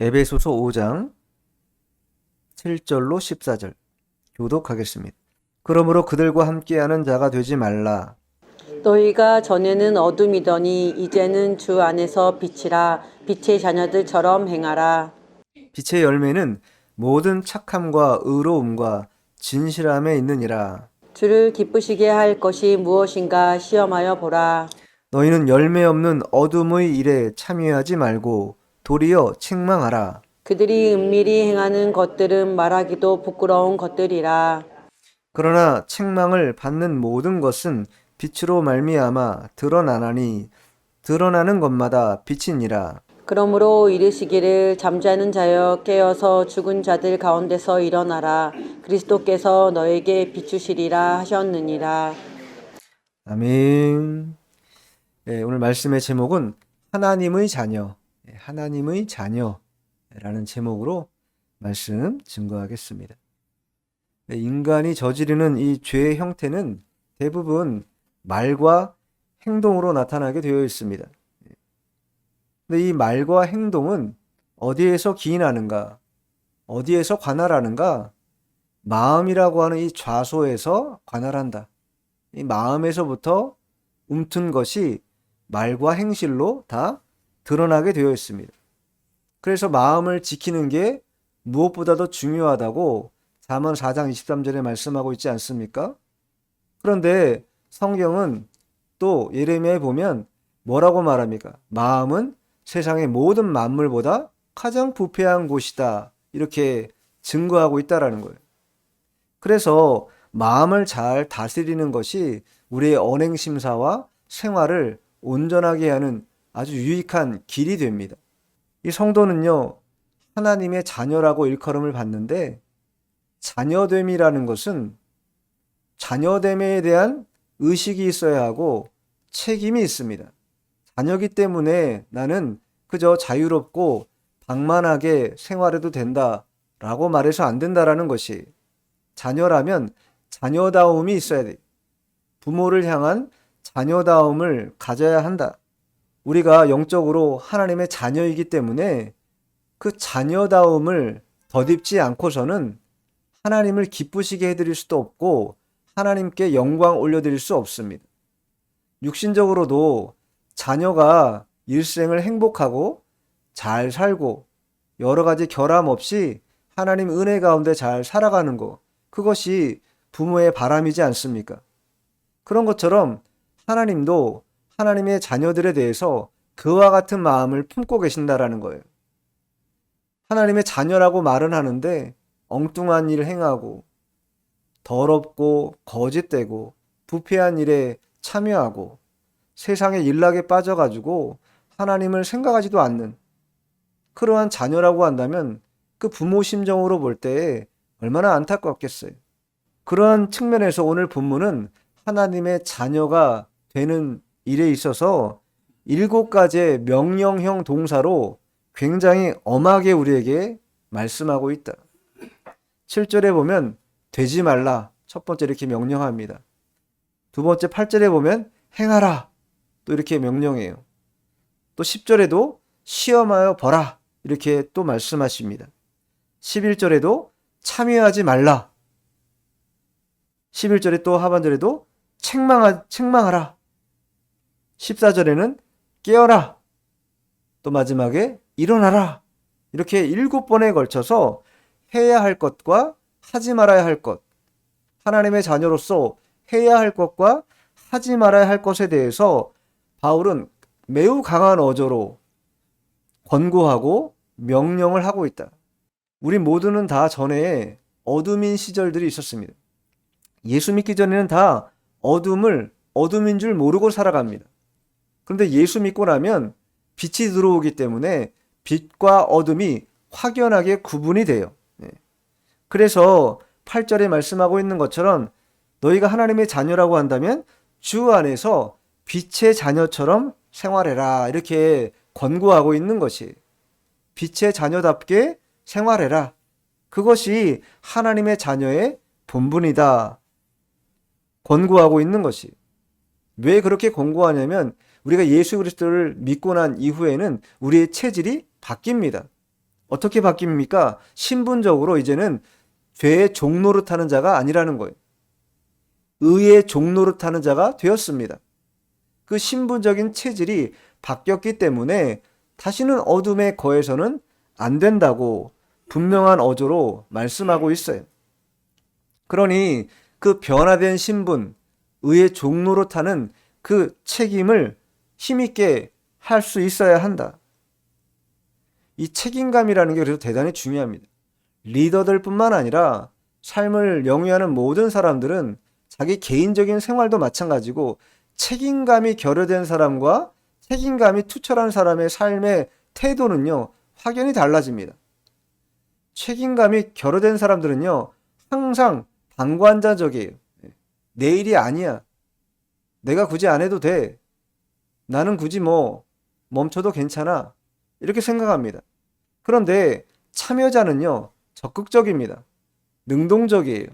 에베소서 5장 7절로 14절 교독하겠습니다. 그러므로 그들과 함께하는 자가 되지 말라. 너희가 전에는 어둠이더니 이제는 주 안에서 빛이라. 빛의 자녀들처럼 행하라. 빛의 열매는 모든 착함과 의로움과 진실함에 있느니라. 주를 기쁘시게 할 것이 무엇인가 시험하여 보라. 너희는 열매 없는 어둠의 일에 참여하지 말고 도리어 책망하라. 그들이 은밀히 행하는 것들은 말하기도 부끄러운 것들이라. 그러나 책망을 받는 모든 것은 빛으로 말미암아 드러나나니 드러나는 것마다 빛이니라. 그러므로 이르시기를 잠자는 자여 깨어서 죽은 자들 가운데서 일어나라. 그리스도께서 너에게 비추시리라 하셨느니라. 아멘. 네, 오늘 말씀의 제목은 하나님의 자녀, 하나님의 자녀라는 제목으로 말씀 증거하겠습니다. 네, 인간이 저지르는 이 죄의 형태는 대부분 말과 행동으로 나타나게 되어 있습니다. 근데 이 말과 행동은 어디에서 기인하는가? 어디에서 관할하는가? 마음이라고 하는 이 좌소에서 관할한다. 이 마음에서부터 움튼 것이 말과 행실로 다 드러나게 되어 있습니다. 그래서 마음을 지키는 게 무엇보다도 중요하다고 잠언 4장 23절에 말씀하고 있지 않습니까? 그런데 성경은 또 예레미야에 보면 뭐라고 말합니까? 마음은 세상의 모든 만물보다 가장 부패한 곳이다. 이렇게 증거하고 있다라는 거예요. 그래서 마음을 잘 다스리는 것이 우리의 언행심사와 생활을 온전하게 하는 아주 유익한 길이 됩니다. 이 성도는요, 하나님의 자녀라고 일컬음을 받는데, 자녀됨이라는 것은 자녀됨에 대한 의식이 있어야 하고 책임이 있습니다. 자녀기 때문에 나는 그저 자유롭고 방만하게 생활해도 된다라고 말해서 안 된다라는 것이, 자녀라면 자녀다움이 있어야 돼. 부모를 향한 자녀다움을 가져야 한다. 우리가 영적으로 하나님의 자녀이기 때문에 그 자녀다움을 덧입지 않고서는 하나님을 기쁘시게 해드릴 수도 없고 하나님께 영광 올려드릴 수 없습니다. 육신적으로도 자녀가 일생을 행복하고 잘 살고 여러 가지 결함 없이 하나님 은혜 가운데 잘 살아가는 것, 그것이 부모의 바람이지 않습니까? 그런 것처럼 하나님도 하나님의 자녀들에 대해서 그와 같은 마음을 품고 계신다라는 거예요. 하나님의 자녀라고 말은 하는데 엉뚱한 일 행하고 더럽고 거짓되고 부패한 일에 참여하고 세상의 일락에 빠져가지고 하나님을 생각하지도 않는 그러한 자녀라고 한다면 그 부모 심정으로 볼 때 얼마나 안타깝겠어요. 그러한 측면에서 오늘 본문은 하나님의 자녀가 되는 일에 있어서 7가지의 명령형 동사로 굉장히 엄하게 우리에게 말씀하고 있다. 7절에 보면 되지 말라, 첫 번째 이렇게 명령합니다. 두 번째 8절에 보면 행하라, 또 이렇게 명령해요. 또 10절에도 시험하여 보라, 이렇게 또 말씀하십니다. 11절에도 참여하지 말라, 11절에 또 하반절에도 책망하라, 14절에는 깨어라, 또 마지막에 일어나라, 이렇게 7번에 걸쳐서 해야 할 것과 하지 말아야 할 것, 하나님의 자녀로서 해야 할 것과 하지 말아야 할 것에 대해서 바울은 매우 강한 어조로 권고하고 명령을 하고 있다. 우리 모두는 다 전에 어둠인 시절들이 있었습니다. 예수 믿기 전에는 다 어둠인 줄 모르고 살아갑니다. 그런데 예수 믿고 나면 빛이 들어오기 때문에 빛과 어둠이 확연하게 구분이 돼요. 그래서 8절에 말씀하고 있는 것처럼 너희가 하나님의 자녀라고 한다면 주 안에서 빛의 자녀처럼 생활해라, 이렇게 권고하고 있는 것이, 빛의 자녀답게 생활해라, 그것이 하나님의 자녀의 본분이다 권고하고 있는 것이. 왜 그렇게 권고하냐면 우리가 예수 그리스도를 믿고 난 이후에는 우리의 체질이 바뀝니다. 어떻게 바뀝니까? 신분적으로 이제는 죄의 종노릇하는 자가 아니라는 거예요. 의의 종노릇하는 자가 되었습니다. 그 신분적인 체질이 바뀌었기 때문에 다시는 어둠에 거해서는 안 된다고 분명한 어조로 말씀하고 있어요. 그러니 그 변화된 신분, 의의 종노릇하는 그 책임을 힘있게 할 수 있어야 한다. 이 책임감이라는 게 그래서 대단히 중요합니다. 리더들 뿐만 아니라 삶을 영위하는 모든 사람들은 자기 개인적인 생활도 마찬가지고 책임감이 결여된 사람과 책임감이 투철한 사람의 삶의 태도는요, 확연히 달라집니다. 책임감이 결여된 사람들은요, 항상 방관자적이에요. 내 일이 아니야. 내가 굳이 안 해도 돼. 나는 굳이 멈춰도 괜찮아. 이렇게 생각합니다. 그런데 참여자는요, 적극적입니다. 능동적이에요.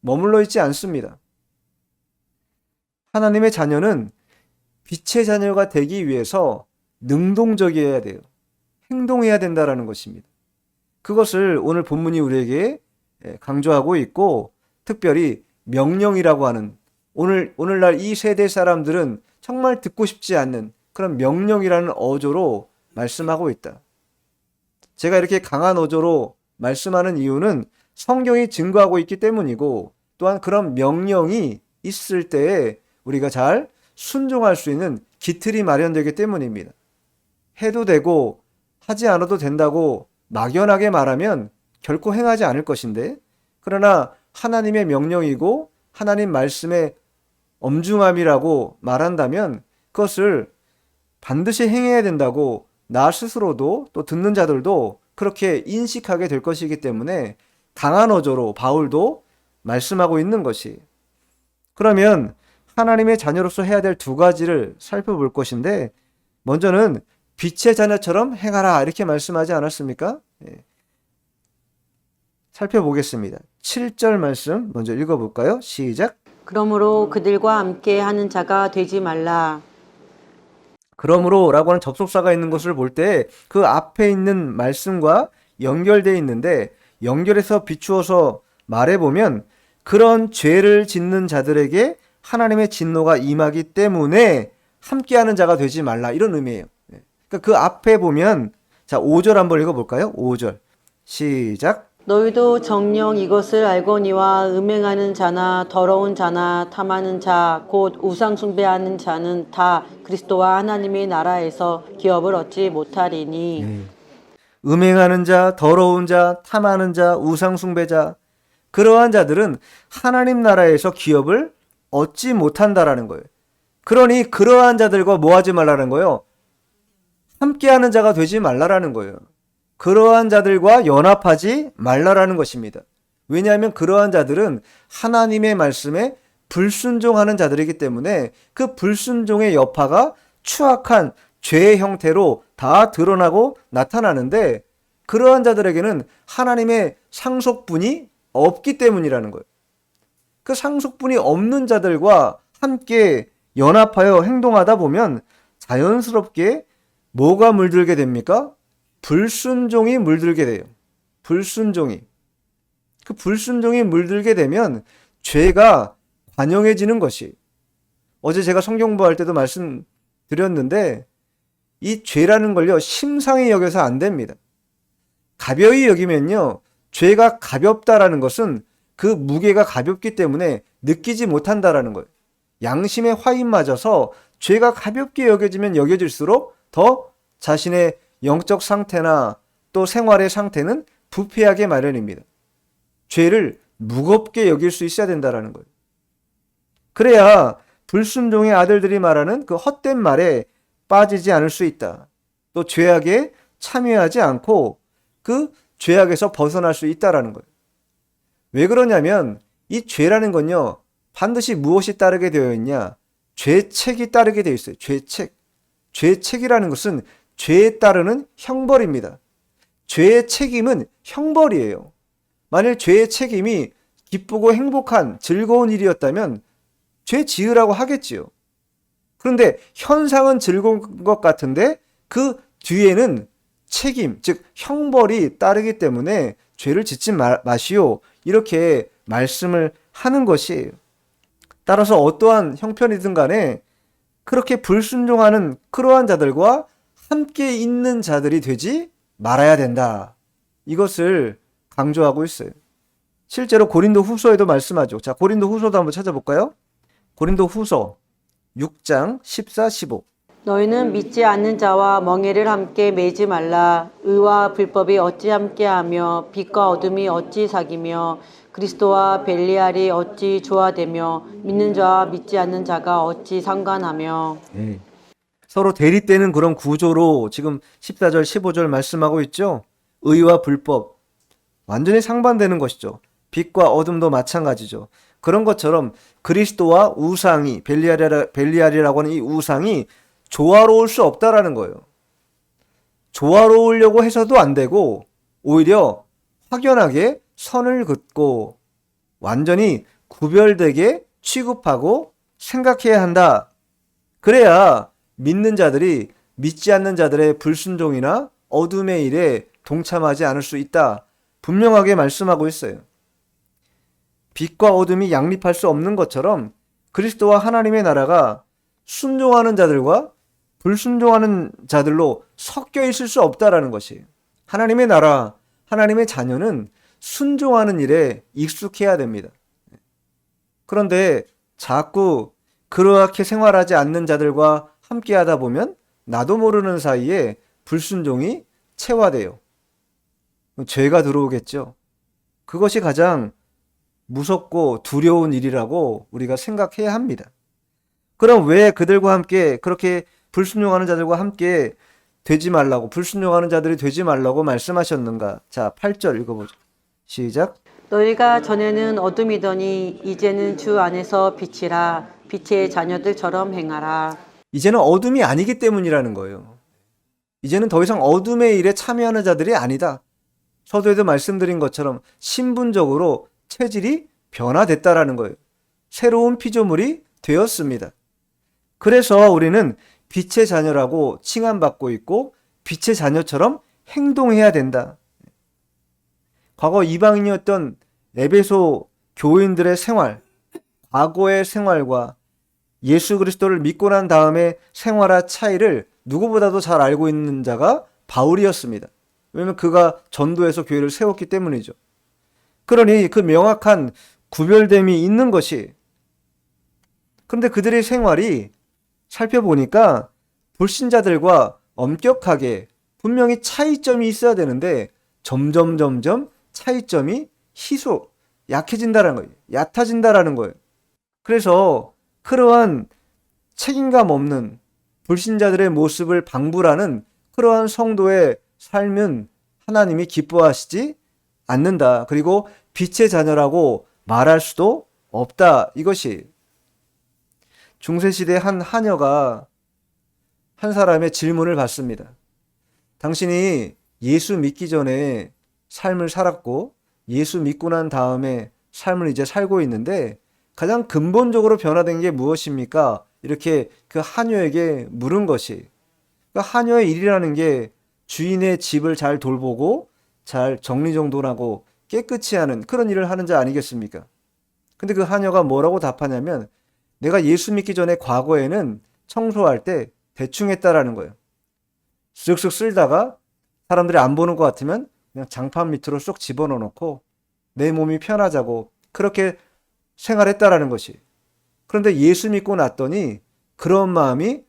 머물러 있지 않습니다. 하나님의 자녀는 빛의 자녀가 되기 위해서 능동적이어야 돼요. 행동해야 된다라는 것입니다. 그것을 오늘 본문이 우리에게 강조하고 있고, 특별히 명령이라고 하는 오늘날 이 세대 사람들은 정말 듣고 싶지 않는 그런 명령이라는 어조로 말씀하고 있다. 제가 이렇게 강한 어조로 말씀하는 이유는 성경이 증거하고 있기 때문이고, 또한 그런 명령이 있을 때에 우리가 잘 순종할 수 있는 기틀이 마련되기 때문입니다. 해도 되고 하지 않아도 된다고 막연하게 말하면 결코 행하지 않을 것인데, 그러나 하나님의 명령이고 하나님 말씀의 엄중함이라고 말한다면 그것을 반드시 행해야 된다고 나 스스로도 또 듣는 자들도 그렇게 인식하게 될 것이기 때문에 강한 어조로 바울도 말씀하고 있는 것이. 그러면 하나님의 자녀로서 해야 될 두 가지를 살펴볼 것인데, 먼저는 빛의 자녀처럼 행하라 이렇게 말씀하지 않았습니까? 살펴보겠습니다. 7절 말씀 먼저 읽어볼까요? 시작. 그러므로 그들과 함께 하는 자가 되지 말라. 그러므로 라고 하는 접속사가 있는 것을 볼 때 그 앞에 있는 말씀과 연결되어 있는데, 연결해서 비추어서 말해보면 그런 죄를 짓는 자들에게 하나님의 진노가 임하기 때문에 함께하는 자가 되지 말라, 이런 의미예요. 그러니까 그 앞에 보면, 자, 5절 한번 읽어볼까요? 5절 시작. 너희도 정녕 이것을 알거니와 음행하는 자나 더러운 자나 탐하는 자 곧 우상 숭배하는 자는 다 그리스도와 하나님의 나라에서 기업을 얻지 못하리니. 음행하는 자, 더러운 자, 탐하는 자, 우상 숭배자, 그러한 자들은 하나님 나라에서 기업을 얻지 못한다라는 거예요. 그러니 그러한 자들과 뭐 하지 말라는 거예요? 함께하는 자가 되지 말라라는 거예요. 그러한 자들과 연합하지 말라라는 것입니다. 왜냐하면 그러한 자들은 하나님의 말씀에 불순종하는 자들이기 때문에 그 불순종의 여파가 추악한 죄의 형태로 다 드러나고 나타나는데, 그러한 자들에게는 하나님의 상속분이 없기 때문이라는 거예요. 그 상속분이 없는 자들과 함께 연합하여 행동하다 보면 자연스럽게 뭐가 물들게 됩니까? 불순종이 물들게 돼요. 불순종이. 그 불순종이 물들게 되면 죄가 관영해지는 것이. 어제 제가 성경 공부할 때도 말씀드렸는데, 이 죄라는 걸요, 심상히 여겨서 안 됩니다. 가벼이 여기면요, 죄가 가볍다라는 것은 그 무게가 가볍기 때문에 느끼지 못한다라는 거예요. 양심의 화인 맞아서 죄가 가볍게 여겨지면 여겨질수록 더 자신의 영적 상태나 또 생활의 상태는 부패하게 마련입니다. 죄를 무겁게 여길 수 있어야 된다라는 거예요. 그래야 불순종의 아들들이 말하는 그 헛된 말에 빠지지 않을 수 있다. 또 죄악에 참여하지 않고 그 죄악에서 벗어날 수 있다라는 거예요. 왜 그러냐면 이 죄라는 건요, 반드시 무엇이 따르게 되어 있냐? 죄책이 따르게 되어 있어요. 죄책. 죄책이라는 것은 죄에 따르는 형벌입니다. 죄의 책임은 형벌이에요. 만일 죄의 책임이 기쁘고 행복한 즐거운 일이었다면 죄 지으라고 하겠지요. 그런데 현상은 즐거운 것 같은데 그 뒤에는 책임, 즉 형벌이 따르기 때문에 죄를 짓지 마시오. 이렇게 말씀을 하는 것이에요. 따라서 어떠한 형편이든 간에 그렇게 불순종하는 그러한 자들과 함께 있는 자들이 되지 말아야 된다. 이것을 강조하고 있어요. 실제로 고린도 후서에도 말씀하죠. 자, 고린도 후서도 한번 찾아볼까요? 고린도 후서 6장 14, 15. 너희는 믿지 않는 자와 멍에를 함께 매지 말라. 의와 불법이 어찌 함께하며 빛과 어둠이 어찌 사귀며 그리스도와 벨리알이 어찌 조화되며 믿는 자와 믿지 않는 자가 어찌 상관하며. 네. 서로 대립되는 그런 구조로 지금 14절, 15절 말씀하고 있죠. 의와 불법 완전히 상반되는 것이죠. 빛과 어둠도 마찬가지죠. 그런 것처럼 그리스도와 우상이 벨리알이라고 하는 이 우상이 조화로울 수 없다라는 거예요. 조화로우려고 해서도 안 되고 오히려 확연하게 선을 긋고 완전히 구별되게 취급하고 생각해야 한다. 그래야 믿는 자들이 믿지 않는 자들의 불순종이나 어둠의 일에 동참하지 않을 수 있다. 분명하게 말씀하고 있어요. 빛과 어둠이 양립할 수 없는 것처럼 그리스도와 하나님의 나라가 순종하는 자들과 불순종하는 자들로 섞여 있을 수 없다라는 것이에요. 하나님의 나라, 하나님의 자녀는 순종하는 일에 익숙해야 됩니다. 그런데 자꾸 그렇게 생활하지 않는 자들과 함께 하다 보면 나도 모르는 사이에 불순종이 체화돼요. 죄가 들어오겠죠. 그것이 가장 무섭고 두려운 일이라고 우리가 생각해야 합니다. 그럼 왜 그들과 함께 그렇게 불순종하는 자들과 함께 되지 말라고, 불순종하는 자들이 되지 말라고 말씀하셨는가? 자, 8절 읽어보죠. 시작. 너희가 전에는 어둠이더니 이제는 주 안에서 빛이라. 빛의 자녀들처럼 행하라. 이제는 어둠이 아니기 때문이라는 거예요. 이제는 더 이상 어둠의 일에 참여하는 자들이 아니다. 서두에도 말씀드린 것처럼 신분적으로 체질이 변화됐다라는 거예요. 새로운 피조물이 되었습니다. 그래서 우리는 빛의 자녀라고 칭함받고 있고 빛의 자녀처럼 행동해야 된다. 과거 이방인이었던 에베소 교인들의 생활, 과거의 생활과 예수 그리스도를 믿고 난 다음에 생활의 차이를 누구보다도 잘 알고 있는 자가 바울이었습니다. 왜냐하면 그가 전도해서 교회를 세웠기 때문이죠. 그러니 그 명확한 구별됨이 있는 것이, 그런데 그들의 생활이 살펴보니까 불신자들과 엄격하게 분명히 차이점이 있어야 되는데 점점 차이점이 약해진다는 거예요. 얕아진다라는 거예요. 그래서 그러한 책임감 없는 불신자들의 모습을 방불하는 그러한 성도의 삶은 하나님이 기뻐하시지 않는다. 그리고 빛의 자녀라고 말할 수도 없다. 이것이 중세시대 한 하녀가 한 사람의 질문을 받습니다. 당신이 예수 믿기 전에 삶을 살았고 예수 믿고 난 다음에 삶을 이제 살고 있는데 가장 근본적으로 변화된 게 무엇입니까? 이렇게 그 하녀에게 물은 것이, 그러니까 하녀의 일이라는 게 주인의 집을 잘 돌보고 잘 정리정돈하고 깨끗이 하는 그런 일을 하는 자 아니겠습니까? 근데 그 하녀가 뭐라고 답하냐면 내가 예수 믿기 전에 과거에는 청소할 때 대충 했다라는 거예요. 쓱쓱 쓸다가 사람들이 안 보는 것 같으면 그냥 장판 밑으로 쏙 집어넣어 놓고 내 몸이 편하자고 그렇게 생활했다라는 것이. 그런데 예수 믿고 났더니 그런 마음이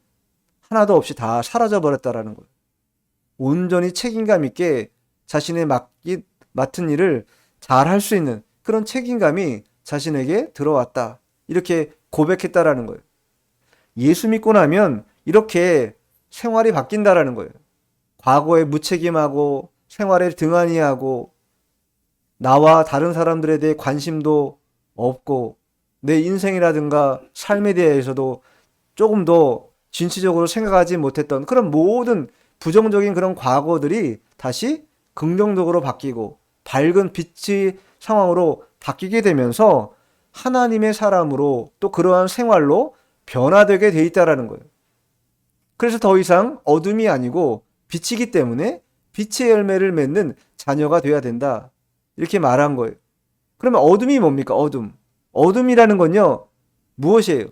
하나도 없이 다 사라져 버렸다라는 거예요. 온전히 책임감 있게 자신의 맡은 일을 잘 할 수 있는 그런 책임감이 자신에게 들어왔다. 이렇게 고백했다라는 거예요. 예수 믿고 나면 이렇게 생활이 바뀐다라는 거예요. 과거에 무책임하고 생활에 등한히하고 나와 다른 사람들에 대해 관심도 없고 내 인생이라든가 삶에 대해서도 조금 더 진취적으로 생각하지 못했던 그런 모든 부정적인 그런 과거들이 다시 긍정적으로 바뀌고 밝은 빛의 상황으로 바뀌게 되면서 하나님의 사람으로 또 그러한 생활로 변화되게 돼 있다라는 거예요. 그래서 더 이상 어둠이 아니고 빛이기 때문에 빛의 열매를 맺는 자녀가 돼야 된다. 이렇게 말한 거예요. 그러면 어둠이 뭡니까? 어둠. 어둠이라는 건요, 무엇이에요?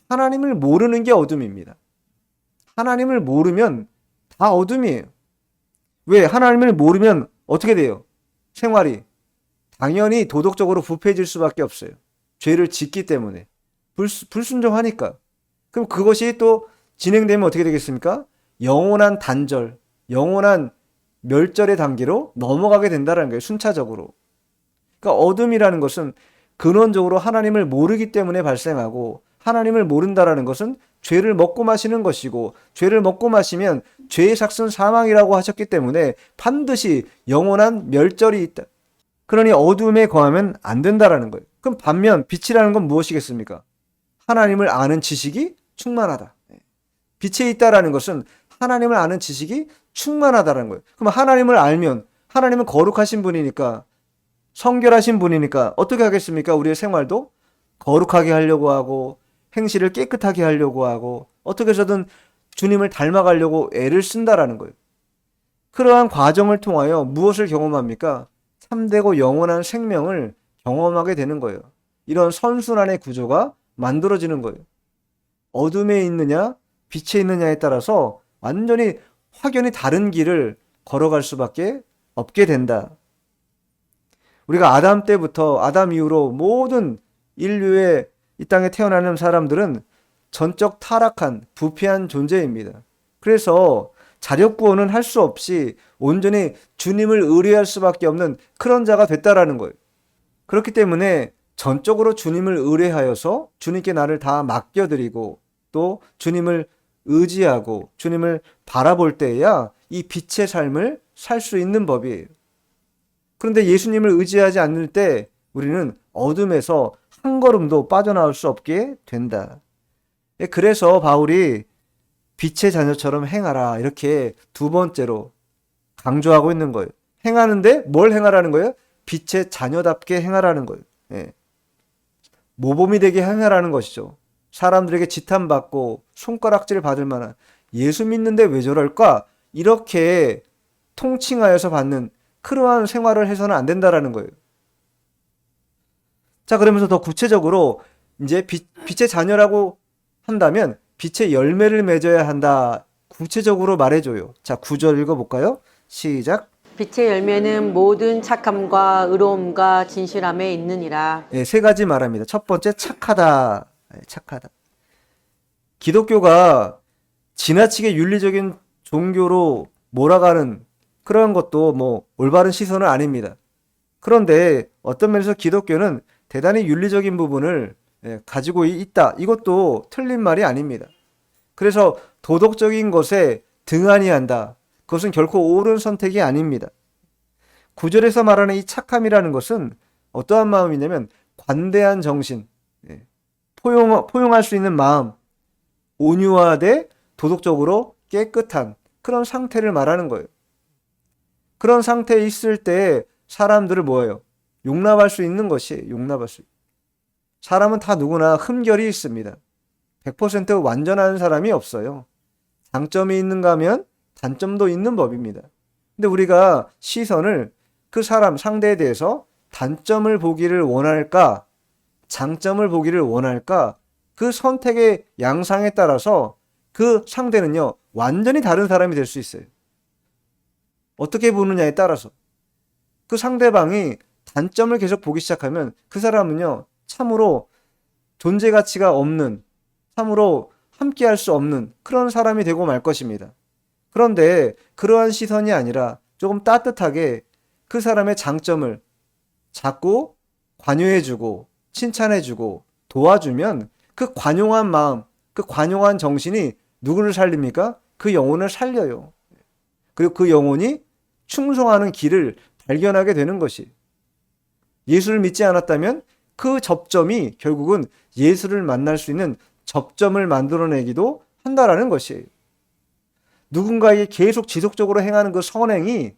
하나님을 모르는 게 어둠입니다. 하나님을 모르면 다 어둠이에요. 왜? 하나님을 모르면 어떻게 돼요? 생활이 당연히 도덕적으로 부패해질 수밖에 없어요. 죄를 짓기 때문에. 불순종하니까. 그럼 그것이 또 진행되면 어떻게 되겠습니까? 영원한 단절, 영원한 멸절의 단계로 넘어가게 된다는 거예요. 순차적으로. 그러니까 어둠이라는 것은 근원적으로 하나님을 모르기 때문에 발생하고, 하나님을 모른다라는 것은 죄를 먹고 마시는 것이고, 죄를 먹고 마시면 죄의 삭은 사망이라고 하셨기 때문에 반드시 영원한 멸절이 있다. 그러니 어둠에 거하면 안 된다라는 거예요. 그럼 반면 빛이라는 건 무엇이겠습니까? 하나님을 아는 지식이 충만하다. 빛에 있다라는 것은 하나님을 아는 지식이 충만하다는 거예요. 그럼 하나님을 알면, 하나님은 거룩하신 분이니까, 성결하신 분이니까 어떻게 하겠습니까? 우리의 생활도 거룩하게 하려고 하고, 행실을 깨끗하게 하려고 하고, 어떻게 해서든 주님을 닮아가려고 애를 쓴다라는 거예요. 그러한 과정을 통하여 무엇을 경험합니까? 참되고 영원한 생명을 경험하게 되는 거예요. 이런 선순환의 구조가 만들어지는 거예요. 어둠에 있느냐, 빛에 있느냐에 따라서 완전히 확연히 다른 길을 걸어갈 수밖에 없게 된다. 우리가 아담 때부터, 아담 이후로 모든 인류의 이 땅에 태어나는 사람들은 전적 타락한 부패한 존재입니다. 그래서 자력 구원은 할 수 없이 온전히 주님을 의뢰할 수밖에 없는 그런 자가 됐다라는 거예요. 그렇기 때문에 전적으로 주님을 의뢰하여서 주님께 나를 다 맡겨드리고, 또 주님을 의지하고 주님을 바라볼 때에야 이 빛의 삶을 살 수 있는 법이에요. 그런데 예수님을 의지하지 않을 때 우리는 어둠에서 한 걸음도 빠져나올 수 없게 된다. 그래서 바울이 빛의 자녀처럼 행하라, 이렇게 두 번째로 강조하고 있는 거예요. 행하는데 뭘 행하라는 거예요? 빛의 자녀답게 행하라는 거예요. 예. 모범이 되게 행하라는 것이죠. 사람들에게 지탄받고 손가락질 받을 만한, 예수 믿는데 왜 저럴까? 이렇게 통칭하여서 받는 그러한 생활을 해서는 안 된다라는 거예요. 자, 그러면서 더 구체적으로 이제 빛의 자녀라고 한다면 빛의 열매를 맺어야 한다. 구체적으로 말해줘요. 자, 9절 읽어볼까요? 시작. 빛의 열매는 모든 착함과 의로움과 진실함에 있느니라. 네, 세 가지 말합니다. 첫 번째, 착하다. 착하다. 기독교가 지나치게 윤리적인 종교로 몰아가는 그런 것도 뭐 올바른 시선은 아닙니다. 그런데 어떤 면에서 기독교는 대단히 윤리적인 부분을 가지고 있다. 이것도 틀린 말이 아닙니다. 그래서 도덕적인 것에 등한히 한다. 그것은 결코 옳은 선택이 아닙니다. 9절에서 말하는 이 착함이라는 것은 어떠한 마음이냐면 관대한 정신, 포용할 수 있는 마음, 온유하되 도덕적으로 깨끗한 그런 상태를 말하는 거예요. 그런 상태에 있을 때 사람들을 뭐예요? 용납할 수 있는 것이 용납할 수. 사람은 다 누구나 흠결이 있습니다. 100% 완전한 사람이 없어요. 장점이 있는가 하면 단점도 있는 법입니다. 근데 우리가 시선을 그 사람 상대에 대해서 단점을 보기를 원할까, 장점을 보기를 원할까, 그 선택의 양상에 따라서 그 상대는요 완전히 다른 사람이 될 수 있어요. 어떻게 보느냐에 따라서. 그 상대방이 단점을 계속 보기 시작하면 그 사람은요 참으로 존재 가치가 없는, 참으로 함께할 수 없는 그런 사람이 되고 말 것입니다. 그런데 그러한 시선이 아니라 조금 따뜻하게 그 사람의 장점을 자꾸 관여해주고 칭찬해주고 도와주면 그 관용한 마음, 그 관용한 정신이 누구를 살립니까? 그 영혼을 살려요. 그리고 그 영혼이 충성하는 길을 발견하게 되는 것이. 예수를 믿지 않았다면 그 접점이 결국은 예수를 만날 수 있는 접점을 만들어내기도 한다라는 것이에요. 누군가에게 계속 지속적으로 행하는 그 선행이,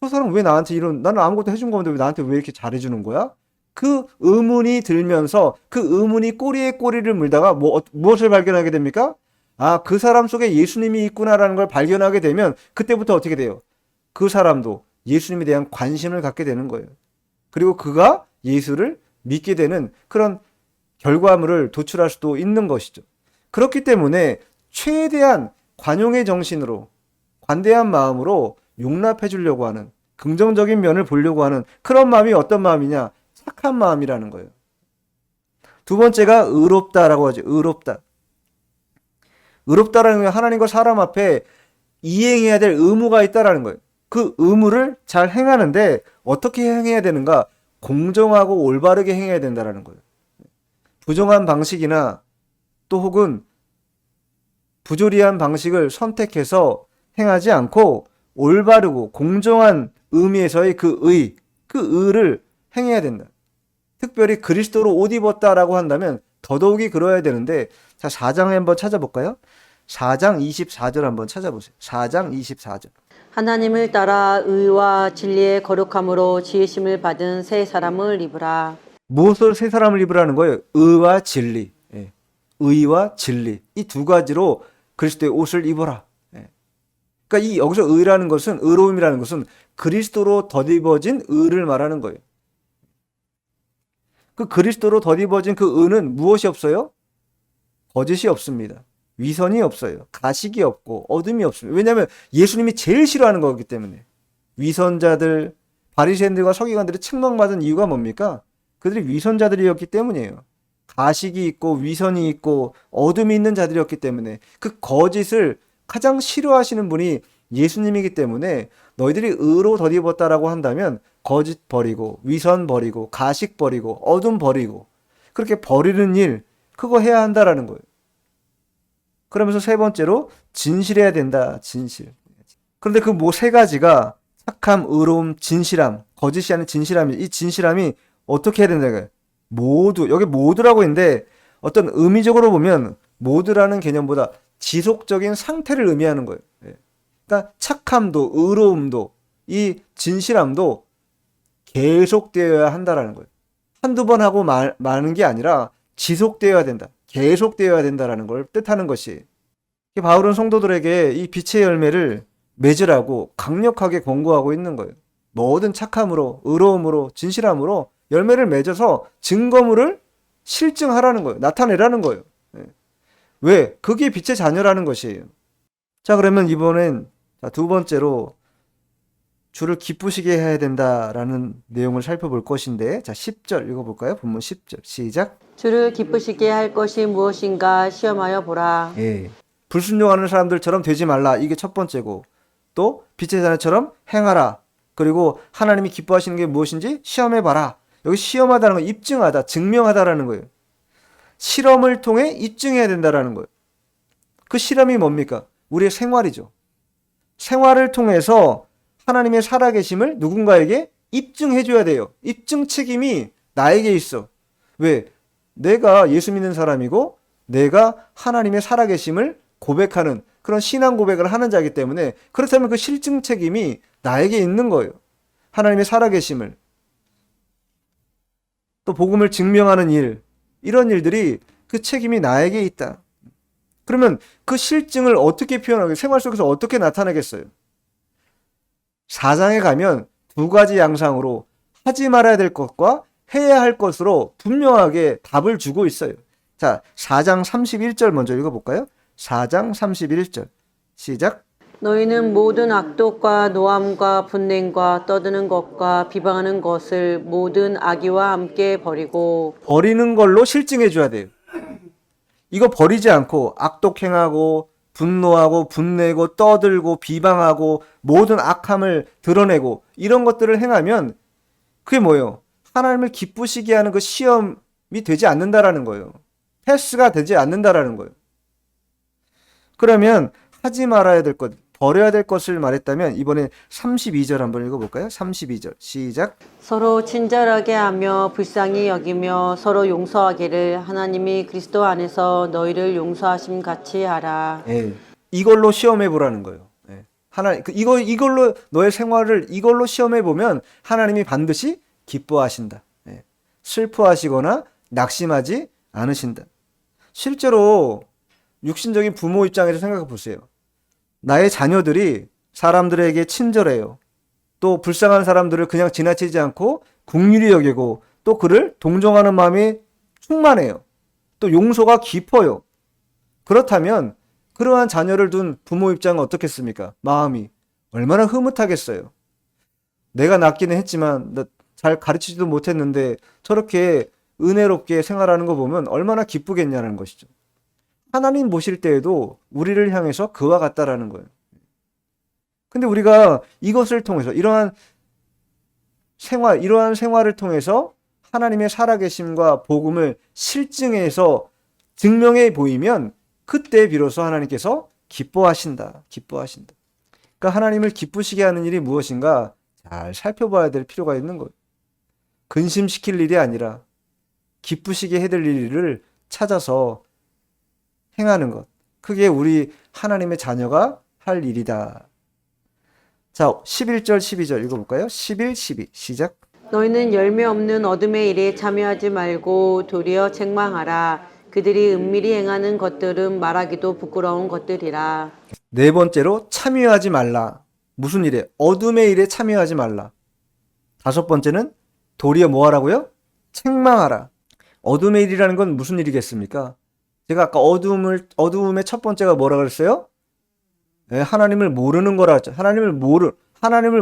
저 사람 왜 나한테 나는 아무것도 해준 건데 왜 나한테 왜 이렇게 잘해주는 거야? 그 의문이 들면서 그 의문이 꼬리에 꼬리를 물다가 무엇을 발견하게 됩니까? 아, 그 사람 속에 예수님이 있구나라는 걸 발견하게 되면 그때부터 어떻게 돼요? 그 사람도 예수님에 대한 관심을 갖게 되는 거예요. 그리고 그가 예수를 믿게 되는 그런 결과물을 도출할 수도 있는 것이죠. 그렇기 때문에 최대한 관용의 정신으로, 관대한 마음으로 용납해 주려고 하는, 긍정적인 면을 보려고 하는 그런 마음이 어떤 마음이냐? 착한 마음이라는 거예요. 두 번째가 의롭다라고 하죠. 의롭다. 의롭다라는 건 하나님과 사람 앞에 이행해야 될 의무가 있다라는 거예요. 그 의무를 잘 행하는데 어떻게 행해야 되는가? 공정하고 올바르게 행해야 된다라는 거예요. 부정한 방식이나 또 혹은 부조리한 방식을 선택해서 행하지 않고 올바르고 공정한 의미에서의 그 의를 행해야 된다. 특별히 그리스도로 옷 입었다라고 한다면 더더욱이 그러야 되는데, 자, 4장에 한번 찾아볼까요? 4장 24절 한번 찾아보세요. 4장 24절. 하나님을 따라 의와 진리의 거룩함으로 지으심을 받은 새 사람을 입으라. 무엇을 새 사람을 입으라는 거예요? 의와 진리. 예. 의와 진리. 이 두 가지로 그리스도의 옷을 입어라. 예. 그러니까 이 여기서 의라는 것은, 의로움이라는 것은 그리스도로 덧입어진 의를 말하는 거예요. 그 그리스도로 덧입어진 그 의는 무엇이 없어요? 거짓이 없습니다. 위선이 없어요. 가식이 없고 어둠이 없습니다. 왜냐하면 예수님이 제일 싫어하는 거기 때문에. 위선자들, 바리새인들과 서기관들이 책망받은 이유가 뭡니까? 그들이 위선자들이었기 때문이에요. 가식이 있고 위선이 있고 어둠이 있는 자들이었기 때문에 그 거짓을 가장 싫어하시는 분이 예수님이기 때문에 너희들이 의로 덧입었다라고 한다면 거짓 버리고 위선 버리고 가식 버리고 어둠 버리고 그렇게 버리는 일, 그거 해야 한다라는 거예요. 그러면서 세 번째로 진실해야 된다. 진실. 그런데 그 뭐 세 가지가 착함, 의로움, 진실함, 거짓이 아닌 진실함이, 이 진실함이 어떻게 해야 된다? 모두, 여기 모두라고 있는데 어떤 의미적으로 보면 모두라는 개념보다 지속적인 상태를 의미하는 거예요. 그러니까 착함도 의로움도 이 진실함도 계속되어야 한다라는 거예요. 한두 번 하고 마는 게 아니라 지속되어야 된다. 계속되어야 된다라는 걸 뜻하는 것이, 바울은 성도들에게 이 빛의 열매를 맺으라고 강력하게 권고하고 있는 거예요. 모든 착함으로, 의로움으로, 진실함으로 열매를 맺어서 증거물을 실증하라는 거예요. 나타내라는 거예요. 왜? 그게 빛의 자녀라는 것이에요. 자, 그러면 이번엔 두 번째로 주를 기쁘시게 해야 된다라는 내용을 살펴볼 것인데, 자, 10절 읽어볼까요? 본문 10절 시작. 주를 기쁘시게 할 것이 무엇인가 시험하여 보라. 예. 불순종하는 사람들처럼 되지 말라. 이게 첫 번째고, 또 빛의 자녀처럼 행하라. 그리고 하나님이 기뻐하시는 게 무엇인지 시험해봐라. 여기 시험하다는 건 입증하다, 증명하다라는 거예요. 실험을 통해 입증해야 된다라는 거예요. 그 실험이 뭡니까? 우리의 생활이죠. 생활을 통해서 하나님의 살아계심을 누군가에게 입증해줘야 돼요. 입증 책임이 나에게 있어. 왜? 내가 예수 믿는 사람이고 내가 하나님의 살아계심을 고백하는 그런 신앙 고백을 하는 자이기 때문에, 그렇다면 그 실증 책임이 나에게 있는 거예요. 하나님의 살아계심을, 또 복음을 증명하는 일, 이런 일들이 그 책임이 나에게 있다. 그러면 그 실증을 어떻게 표현하겠어요? 생활 속에서 어떻게 나타내겠어요? 4장에 가면 두 가지 양상으로 하지 말아야 될 것과 해야 할 것으로 분명하게 답을 주고 있어요. 자, 4장 31절 먼저 읽어볼까요? 4장 31절 시작. 너희는 모든 악독과 노함과 분냉과 떠드는 것과 비방하는 것을 모든 악의와 함께 버리고. 버리는 걸로 실증해 줘야 돼요. 이거 버리지 않고 악독행하고 분노하고 분내고 떠들고 비방하고 모든 악함을 드러내고 이런 것들을 행하면 그게 뭐예요? 하나님을 기쁘시게 하는 그 시험이 되지 않는다라는 거예요. 패스가 되지 않는다라는 거예요. 그러면 하지 말아야 될 것, 버려야 될 것을 말했다면 이번에 32절 한번 읽어볼까요? 32절 시작. 서로 친절하게 하며 불쌍히 여기며 서로 용서하기를 하나님이 그리스도 안에서 너희를 용서하심 같이 하라. 예, 이걸로 시험해 보라는 거예요. 예. 이걸로 너의 생활을 이걸로 시험해 보면 하나님이 반드시 기뻐하신다. 예. 슬퍼하시거나 낙심하지 않으신다. 실제로 육신적인 부모 입장에서 생각해 보세요. 나의 자녀들이 사람들에게 친절해요. 또 불쌍한 사람들을 그냥 지나치지 않고 긍휼히 여기고 또 그를 동정하는 마음이 충만해요. 또 용서가 깊어요. 그렇다면 그러한 자녀를 둔 부모 입장은 어떻겠습니까? 마음이 얼마나 흐뭇하겠어요. 내가 낳기는 했지만 잘 가르치지도 못했는데 저렇게 은혜롭게 생활하는 거 보면 얼마나 기쁘겠냐는 것이죠. 하나님 모실 때에도 우리를 향해서 그와 같다라는 거예요. 근데 우리가 이것을 통해서 이러한 생활을 통해서 하나님의 살아계심과 복음을 실증해서 증명해 보이면 그때 비로소 하나님께서 기뻐하신다. 그러니까 하나님을 기쁘시게 하는 일이 무엇인가 잘 살펴봐야 될 필요가 있는 거예요. 근심시킬 일이 아니라 기쁘시게 해드릴 일을 찾아서 행하는 것. 그게 우리 하나님의 자녀가 할 일이다. 자, 11절, 12절 읽어볼까요? 11, 12 시작. 너희는 열매 없는 어둠의 일에 참여하지 말고 도리어 책망하라. 그들이 은밀히 행하는 것들은 말하기도 부끄러운 것들이라. 네 번째로 참여하지 말라. 무슨 일에? 어둠의 일에 참여하지 말라. 다섯 번째는 도리어 뭐 하라고요? 책망하라. 어둠의 일이라는 건 무슨 일이겠습니까? 제가 아까 어두움의 첫 번째가 뭐라 그랬어요? 네, 하나님을 모르는 거라 했죠. 하나님을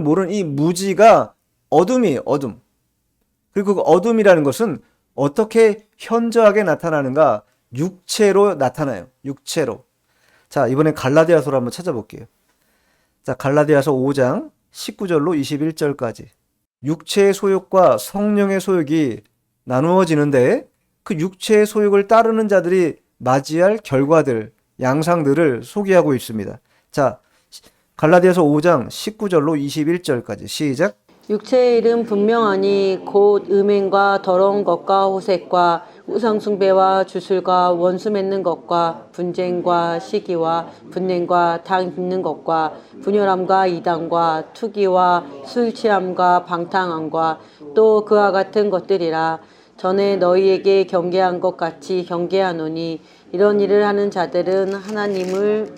모르는 이 무지가 어둠이에요, 어둠. 그리고 그 어둠이라는 것은 어떻게 현저하게 나타나는가? 육체로 나타나요. 육체로. 자, 이번엔 갈라디아서를 한번 찾아볼게요. 자, 갈라디아서 5장 19절로 21절까지. 육체의 소욕과 성령의 소욕이 나누어지는데 그 육체의 소욕을 따르는 자들이 맞이할 결과들, 양상들을 소개하고 있습니다. 자, 갈라디아서 5장 19절로 21절까지 시작. 육체의 일은 분명하니 곧 음행과 더러운 것과 호색과 우상숭배와 주술과 원수 맺는 것과 분쟁과 시기와 분냄과 당 빚는 것과 분열함과 이단과 투기와 술 취함과 방탕함과 또 그와 같은 것들이라. 전에 너희에게 경계한 것 같이 경계하노니 이런 일을 하는 자들은 하나님을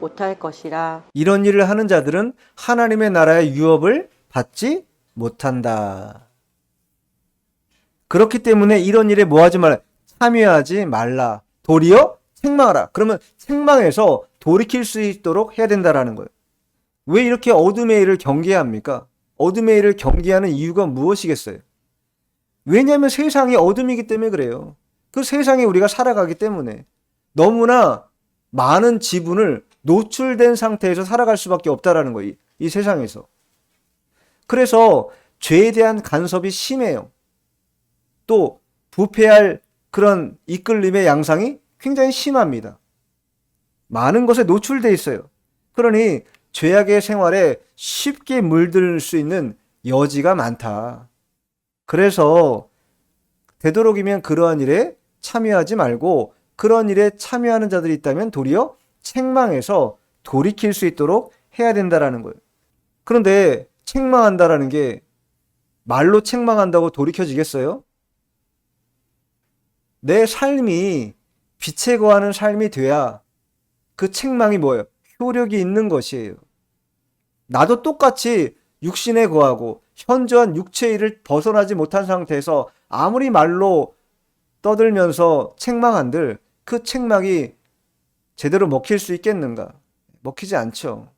못할 것이라. 이런 일을 하는 자들은 하나님의 나라의 유업을 받지 못한다. 그렇기 때문에 이런 일에 뭐 하지 말라? 참여하지 말라. 도리어 책망하라. 그러면 책망해서 돌이킬 수 있도록 해야 된다라는 거예요. 왜 이렇게 어둠의 일을 경계합니까? 어둠의 일을 경계하는 이유가 무엇이겠어요? 왜냐하면 세상이 어둠이기 때문에 그래요. 그 세상에 우리가 살아가기 때문에 너무나 많은 지분을 노출된 상태에서 살아갈 수밖에 없다라는 거예요. 이 세상에서. 그래서 죄에 대한 간섭이 심해요. 또 부패할 그런 이끌림의 양상이 굉장히 심합니다. 많은 것에 노출돼 있어요. 그러니 죄악의 생활에 쉽게 물들 수 있는 여지가 많다. 그래서 되도록이면 그러한 일에 참여하지 말고 그런 일에 참여하는 자들이 있다면 도리어 책망해서 돌이킬 수 있도록 해야 된다라는 거예요. 그런데 책망한다라는 게 말로 책망한다고 돌이켜지겠어요? 내 삶이 빛에 거하는 삶이 돼야 그 책망이 뭐예요? 효력이 있는 것이에요. 나도 똑같이 육신에 거하고 현저한 육체의 일을 벗어나지 못한 상태에서 아무리 말로 떠들면서 책망한들 그 책망이 제대로 먹힐 수 있겠는가? 먹히지 않죠.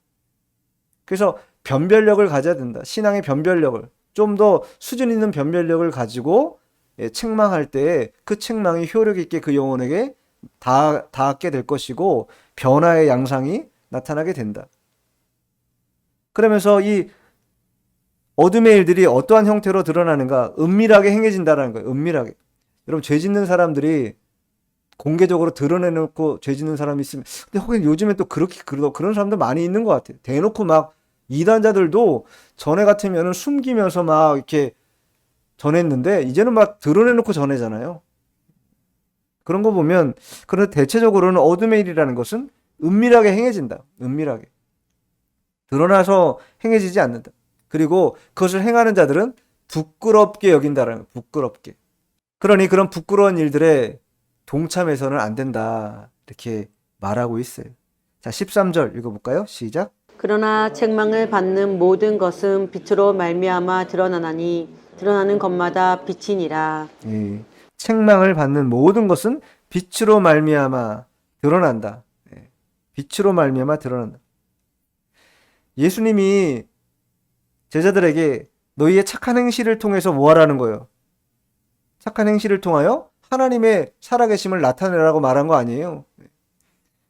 그래서 변별력을 가져야 된다. 신앙의 변별력을. 좀 더 수준 있는 변별력을 가지고 책망할 때 그 책망이 효력 있게 그 영혼에게 닿게 될 것이고 변화의 양상이 나타나게 된다. 그러면서 이 어둠의 일들이 어떠한 형태로 드러나는가? 은밀하게 행해진다는 거예요. 은밀하게. 여러분 죄 짓는 사람들이 공개적으로 드러내놓고 죄 짓는 사람이 있으면 근데 혹시 요즘에 또 그런 사람들 많이 있는 것 같아요. 대놓고 막 이단자들도 전에 같으면은 숨기면서 막 이렇게 전했는데 이제는 막 드러내놓고 전해잖아요. 그런 거 보면 그런데 대체적으로는 어둠의 일이라는 것은 은밀하게 행해진다. 은밀하게. 드러나서 행해지지 않는다. 그리고 그것을 행하는 자들은 부끄럽게 여긴다라는 거예요. 부끄럽게. 그러니 그런 부끄러운 일들에 동참해서는 안 된다. 이렇게 말하고 있어요. 자, 13절 읽어볼까요? 시작. 그러나 책망을 받는 모든 것은 빛으로 말미암아 드러나나니 드러나는 것마다 빛이니라. 예, 책망을 받는 모든 것은 빛으로 말미암아 드러난다. 예, 빛으로 말미암아 드러난다. 예수님이 제자들에게 너희의 착한 행실을 통해서 뭐 하라는 거예요? 착한 행실을 통하여 하나님의 살아계심을 나타내라고 말한 거 아니에요.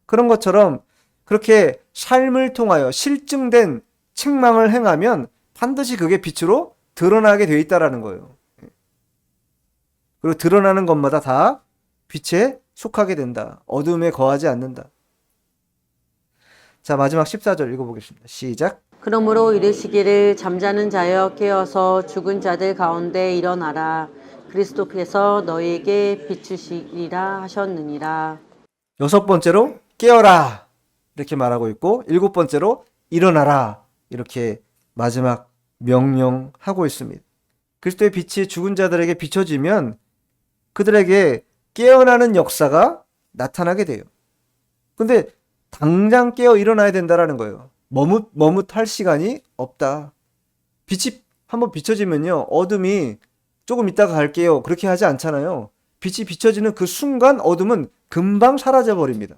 그런 것처럼 그렇게 삶을 통하여 실증된 책망을 행하면 반드시 그게 빛으로 드러나게 되어 있다라는 거예요. 그리고 드러나는 것마다 다 빛에 속하게 된다. 어둠에 거하지 않는다. 자, 마지막 14절 읽어보겠습니다. 시작. 그러므로 이르시기를 잠자는 자여 깨어서 죽은 자들 가운데 일어나라. 그리스도께서 너희에게 비추시리라 하셨느니라. 여섯 번째로 깨어라 이렇게 말하고 있고, 일곱 번째로 일어나라 이렇게 마지막 명령하고 있습니다. 그리스도의 빛이 죽은 자들에게 비춰지면 그들에게 깨어나는 역사가 나타나게 돼요. 근데 당장 깨어 일어나야 된다라는 거예요. 머뭇할 시간이 없다. 빛이 한번 비춰지면요, 어둠이 조금 있다가 갈게요 그렇게 하지 않잖아요. 빛이 비춰지는 그 순간 어둠은 금방 사라져 버립니다.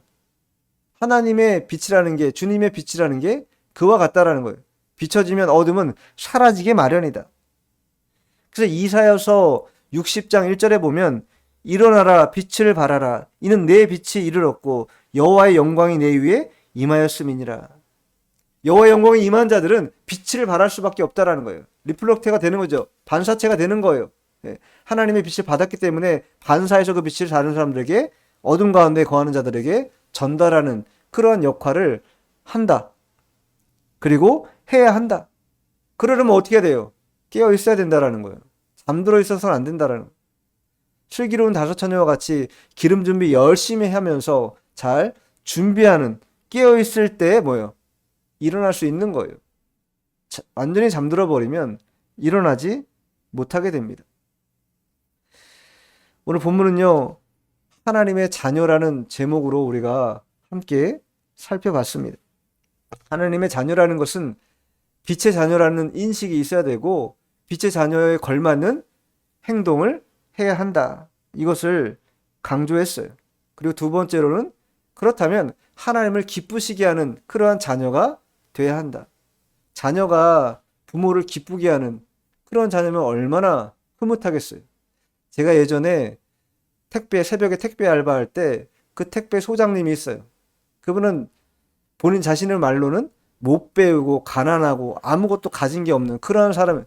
하나님의 빛이라는 게, 주님의 빛이라는 게 그와 같다라는 거예요. 비춰지면 어둠은 사라지게 마련이다. 그래서 이사야서 60장 1절에 보면 일어나라 빛을 발하라 이는 내 빛이 이르렀고 여호와의 영광이 내 위에 임하였음이니라. 여호와의 영광이 임한 자들은 빛을 발할 수밖에 없다라는 거예요. 리플렉터가 되는 거죠. 반사체가 되는 거예요. 하나님의 빛을 받았기 때문에 반사해서 그 빛을 다른 사람들에게, 어둠 가운데 거하는 자들에게 전달하는 그러한 역할을 한다. 그리고 해야 한다. 그러려면 어떻게 해야 돼요? 깨어 있어야 된다라는 거예요. 잠들어 있어서는 안 된다라는 거예요. 슬기로운 다섯 처녀와 같이 기름 준비 열심히 하면서 잘 준비하는, 깨어 있을 때 뭐예요? 일어날 수 있는 거예요. 완전히 잠들어 버리면 일어나지 못하게 됩니다. 오늘 본문은요, 하나님의 자녀라는 제목으로 우리가 함께 살펴봤습니다. 하나님의 자녀라는 것은 빛의 자녀라는 인식이 있어야 되고 빛의 자녀에 걸맞는 행동을 해야 한다. 이것을 강조했어요. 그리고 두 번째로는 그렇다면 하나님을 기쁘시게 하는 그러한 자녀가 돼야 한다. 자녀가 부모를 기쁘게 하는 그런 자녀면 얼마나 흐뭇하겠어요. 제가 예전에 새벽에 택배 알바할 때 그 택배 소장님이 있어요. 그분은 본인 자신의 말로는 못 배우고 가난하고 아무것도 가진 게 없는 그런 사람,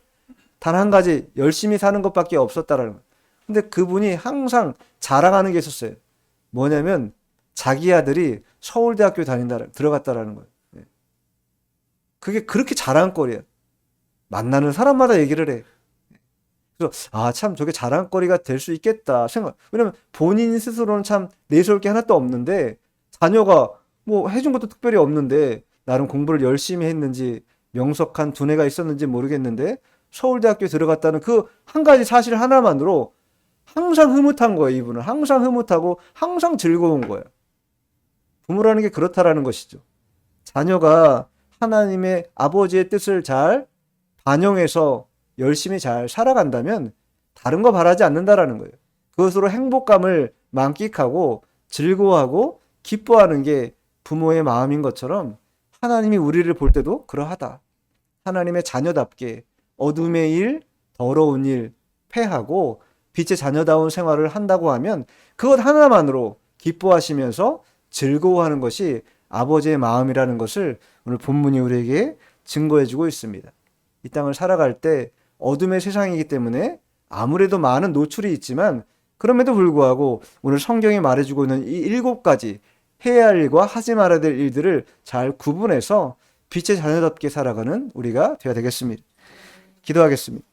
단 한 가지 열심히 사는 것밖에 없었다라는 거예요. 근데 그분이 항상 자랑하는 게 있었어요. 뭐냐면 자기 아들이 서울대학교 들어갔다라는 거예요. 그게 그렇게 자랑거리야. 만나는 사람마다 얘기를 해. 그래서 참 저게 자랑거리가 될 수 있겠다 생각. 왜냐면 본인 스스로는 참 내세울 게 하나도 없는데 자녀가 뭐 해준 것도 특별히 없는데 나름 공부를 열심히 했는지 명석한 두뇌가 있었는지 모르겠는데 서울대학교에 들어갔다는 그 한 가지 사실 하나만으로 항상 흐뭇한 거예요. 이분은 항상 흐뭇하고 항상 즐거운 거예요. 부모라는 게 그렇다라는 것이죠. 자녀가 하나님의 아버지의 뜻을 잘 반영해서 열심히 잘 살아간다면 다른 거 바라지 않는다라는 거예요. 그것으로 행복감을 만끽하고 즐거워하고 기뻐하는 게 부모의 마음인 것처럼 하나님이 우리를 볼 때도 그러하다. 하나님의 자녀답게 어둠의 일, 더러운 일 패하고 빛의 자녀다운 생활을 한다고 하면 그것 하나만으로 기뻐하시면서 즐거워하는 것이 아버지의 마음이라는 것을 오늘 본문이 우리에게 증거해주고 있습니다. 이 땅을 살아갈 때 어둠의 세상이기 때문에 아무래도 많은 노출이 있지만 그럼에도 불구하고 오늘 성경이 말해주고 있는 이 7가지 해야 할 일과 하지 말아야 될 일들을 잘 구분해서 빛의 자녀답게 살아가는 우리가 되어야 되겠습니다. 기도하겠습니다.